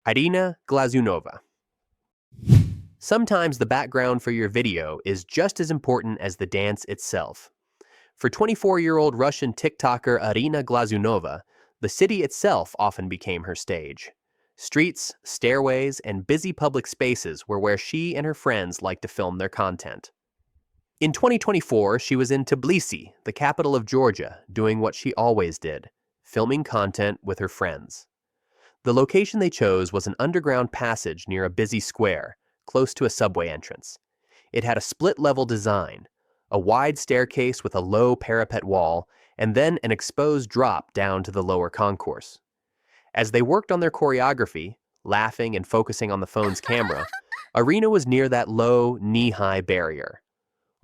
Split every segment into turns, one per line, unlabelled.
Arina Glazunova. Sometimes the background for your video is just as important as the dance itself. For 24-year-old Russian TikToker Arina Glazunova, the city itself often became her stage. Streets, stairways, and busy public spaces were where she and her friends liked to film their content. In 2024, she was in Tbilisi, the capital of Georgia, doing what she always did, filming content with her friends. The location they chose was an underground passage near a busy square, close to a subway entrance. It had a split-level design, a wide staircase with a low parapet wall, and then an exposed drop down to the lower concourse. As they worked on their choreography, laughing and focusing on the phone's camera, Arina was near that low, knee-high barrier.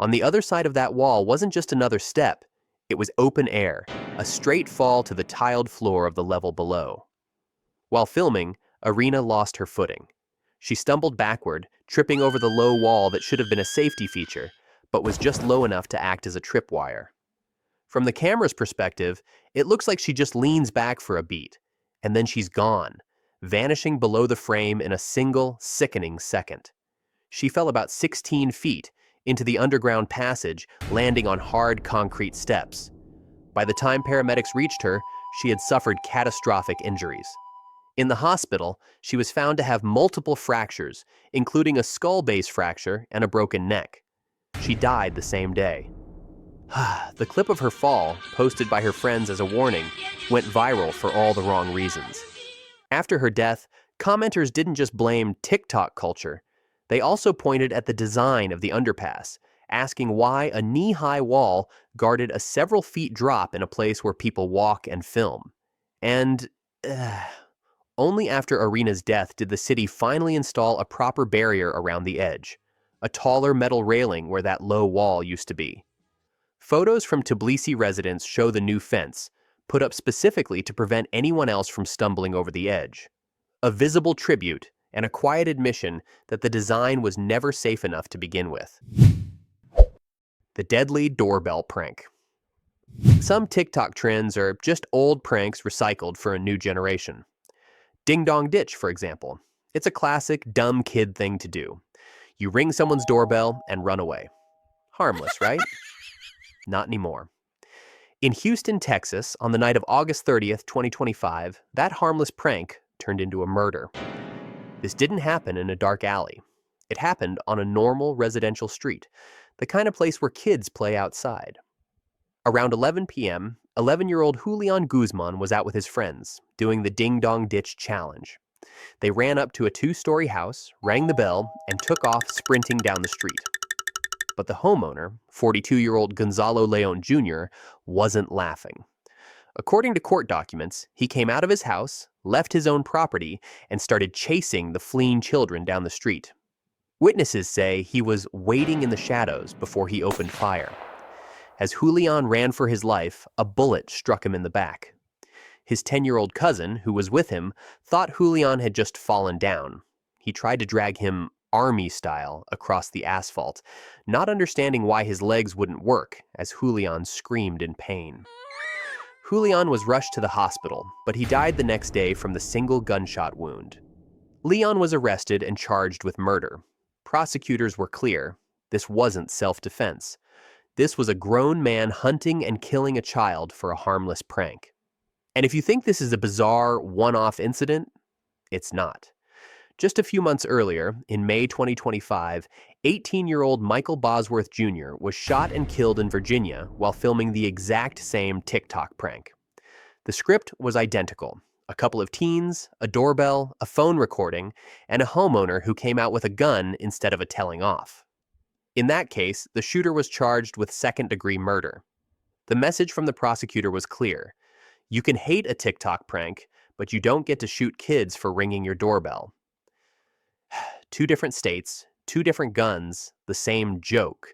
On the other side of that wall wasn't just another step, it was open air, a straight fall to the tiled floor of the level below. While filming, Arina lost her footing. She stumbled backward, tripping over the low wall that should have been a safety feature, but was just low enough to act as a tripwire. From the camera's perspective, it looks like she just leans back for a beat, and then she's gone, vanishing below the frame in a single, sickening second. She fell about 16 feet into the underground passage, landing on hard concrete steps. By the time paramedics reached her, she had suffered catastrophic injuries. In the hospital, she was found to have multiple fractures, including a skull base fracture and a broken neck. She died the same day. The clip of her fall, posted by her friends as a warning, went viral for all the wrong reasons. After her death, commenters didn't just blame TikTok culture. They also pointed at the design of the underpass, asking why a knee-high wall guarded a several feet drop in a place where people walk and film. And only after Arina's death did the city finally install a proper barrier around the edge, a taller metal railing where that low wall used to be. Photos from Tbilisi residents show the new fence, put up specifically to prevent anyone else from stumbling over the edge. A visible tribute and a quiet admission that the design was never safe enough to begin with. The deadly doorbell prank. Some TikTok trends are just old pranks recycled for a new generation. Ding Dong Ditch, for example. It's a classic, dumb kid thing to do. You ring someone's doorbell and run away. Harmless, right? Not anymore. In Houston, Texas, on the night of August 30th, 2025, that harmless prank turned into a murder. This didn't happen in a dark alley. It happened on a normal residential street, the kind of place where kids play outside. Around 11 p.m., 11-year-old Julian Guzman was out with his friends, doing the Ding Dong Ditch challenge. They ran up to a 2-story house, rang the bell, and took off sprinting down the street. But the homeowner, 42-year-old Gonzalo Leon Jr., wasn't laughing. According to court documents, he came out of his house, left his own property, and started chasing the fleeing children down the street. Witnesses say he was waiting in the shadows before he opened fire. As Julian ran for his life, a bullet struck him in the back. His 10-year-old cousin, who was with him, thought Julian had just fallen down. He tried to drag him army-style across the asphalt, not understanding why his legs wouldn't work as Julian screamed in pain. Julian was rushed to the hospital, but he died the next day from the single gunshot wound. Leon was arrested and charged with murder. Prosecutors were clear. This wasn't self-defense. This was a grown man hunting and killing a child for a harmless prank. And if you think this is a bizarre, one-off incident, it's not. Just a few months earlier, in May 2025, 18-year-old Michael Bosworth Jr. was shot and killed in Virginia while filming the exact same TikTok prank. The script was identical. A couple of teens, a doorbell, a phone recording, and a homeowner who came out with a gun instead of a telling off. In that case, the shooter was charged with second-degree murder. The message from the prosecutor was clear. You can hate a TikTok prank, but you don't get to shoot kids for ringing your doorbell. 2 different states, 2 different guns, the same joke,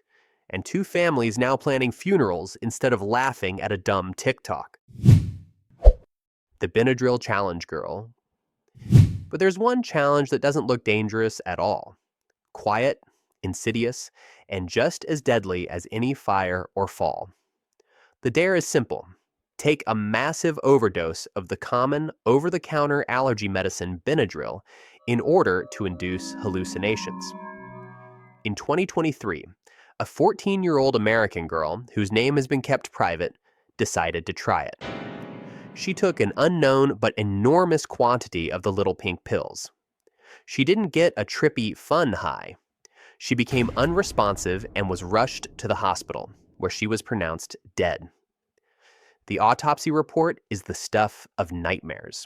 and 2 families now planning funerals instead of laughing at a dumb TikTok. The Benadryl challenge girl. But there's one challenge that doesn't look dangerous at all. Quiet, insidious, and just as deadly as any fire or fall. The dare is simple. take a massive overdose of the common over-the-counter allergy medicine Benadryl in order to induce hallucinations. In 2023, a 14-year-old American girl, whose name has been kept private, decided to try it. She took an unknown but enormous quantity of the little pink pills. She didn't get a trippy, fun high. She became unresponsive and was rushed to the hospital, where she was pronounced dead. The autopsy report is the stuff of nightmares.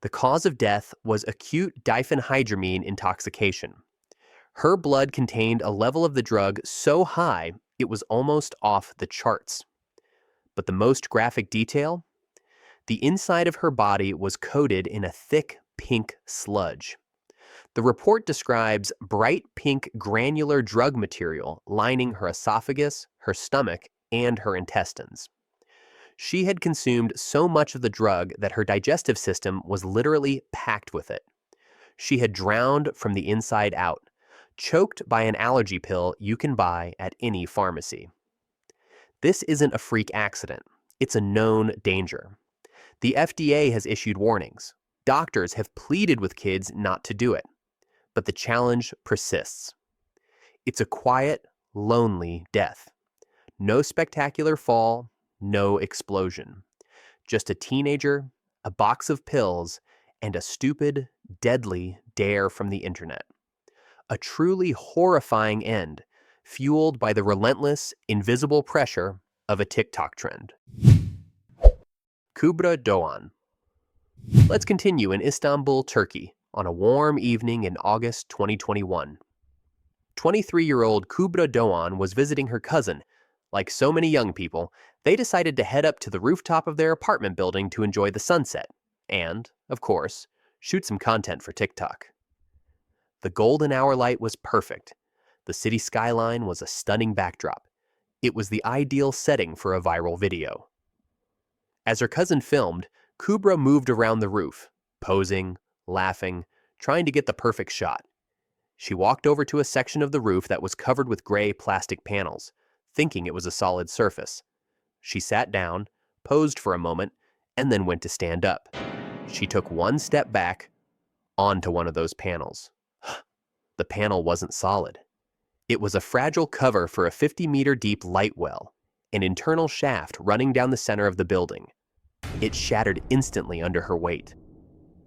The cause of death was acute diphenhydramine intoxication. Her blood contained a level of the drug so high it was almost off the charts. But the most graphic detail? The inside of her body was coated in a thick pink sludge. The report describes bright pink granular drug material lining her esophagus, her stomach, and her intestines. She had consumed so much of the drug that her digestive system was literally packed with it. She had drowned from the inside out, choked by an allergy pill you can buy at any pharmacy. This isn't a freak accident. It's a known danger. The FDA has issued warnings. Doctors have pleaded with kids not to do it. But the challenge persists. It's a quiet, lonely death. No spectacular fall, no explosion. Just a teenager, a box of pills, and a stupid, deadly dare from the internet. A truly horrifying end, fueled by the relentless, invisible pressure of a TikTok trend. Kübra Doğan. Let's continue in Istanbul, Turkey, on a warm evening in August 2021. 23-year-old Kübra Doğan was visiting her cousin. Like so many young people, they decided to head up to the rooftop of their apartment building to enjoy the sunset and, of course, shoot some content for TikTok. The golden hour light was perfect. The city skyline was a stunning backdrop. It was the ideal setting for a viral video. As her cousin filmed, Kübra moved around the roof, posing, laughing, trying to get the perfect shot. She walked over to a section of the roof that was covered with gray plastic panels, thinking it was a solid surface. She sat down, posed for a moment, and then went to stand up. She took one step back, onto one of those panels. The panel wasn't solid. It was a fragile cover for a 50-meter deep light well, an internal shaft running down the center of the building. It shattered instantly under her weight.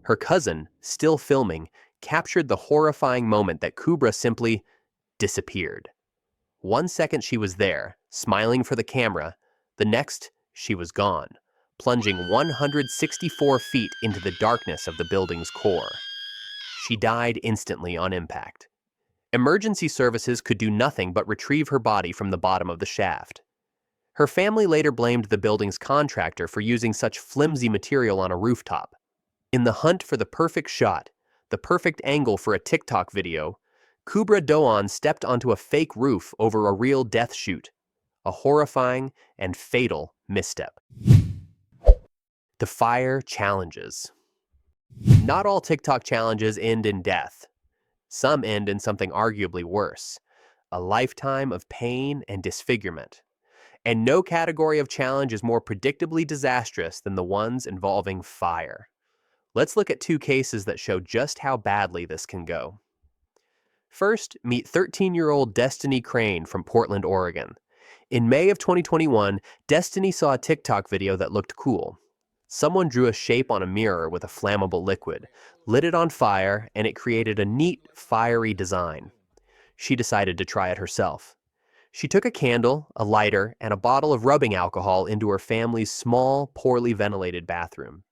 Her cousin, still filming, captured the horrifying moment that Kübra simply disappeared. 1 second she was there, smiling for the camera. The next, she was gone, plunging 164 feet into the darkness of the building's core. She died instantly on impact. Emergency services could do nothing but retrieve her body from the bottom of the shaft. Her family later blamed the building's contractor for using such flimsy material on a rooftop. In the hunt for the perfect shot, the perfect angle for a TikTok video, Kübra Doğan stepped onto a fake roof over a real death chute, a horrifying and fatal misstep. The fire challenges. Not all TikTok challenges end in death. Some end in something arguably worse, a lifetime of pain and disfigurement. And no category of challenge is more predictably disastrous than the ones involving fire. Let's look at 2 cases that show just how badly this can go. First, meet 13-year-old Destiny Crane from Portland, Oregon. In May of 2021, Destiny saw a TikTok video that looked cool. Someone drew a shape on a mirror with a flammable liquid, lit it on fire, and it created a neat, fiery design. She decided to try it herself. She took a candle, a lighter, and a bottle of rubbing alcohol into her family's small, poorly ventilated bathroom.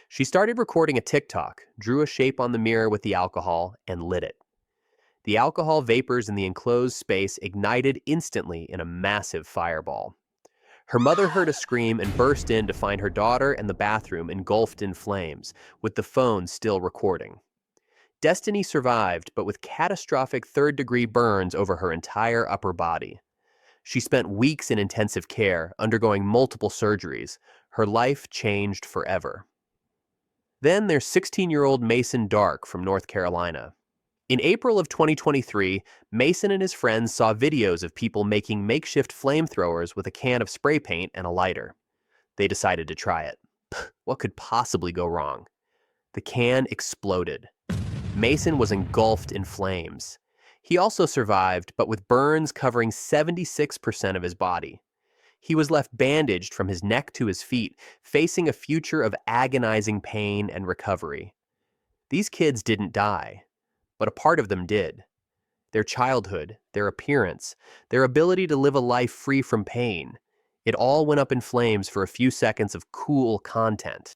She started recording a TikTok, drew a shape on the mirror with the alcohol, and lit it. The alcohol vapors in the enclosed space ignited instantly in a massive fireball. Her mother heard a scream and burst in to find her daughter and the bathroom engulfed in flames, with the phone still recording. Destiny survived, but with catastrophic third-degree burns over her entire upper body. She spent weeks in intensive care, undergoing multiple surgeries. Her life changed forever. Then there's 16-year-old Mason Dark from North Carolina. In April of 2023, Mason and his friends saw videos of people making makeshift flamethrowers with a can of spray paint and a lighter. They decided to try it. What could possibly go wrong? The can exploded. Mason was engulfed in flames. He also survived, but with burns covering 76% of his body. He was left bandaged from his neck to his feet, facing a future of agonizing pain and recovery. These kids didn't die, but a part of them did. Their childhood, their appearance, their ability to live a life free from pain, it all went up in flames for a few seconds of cool content.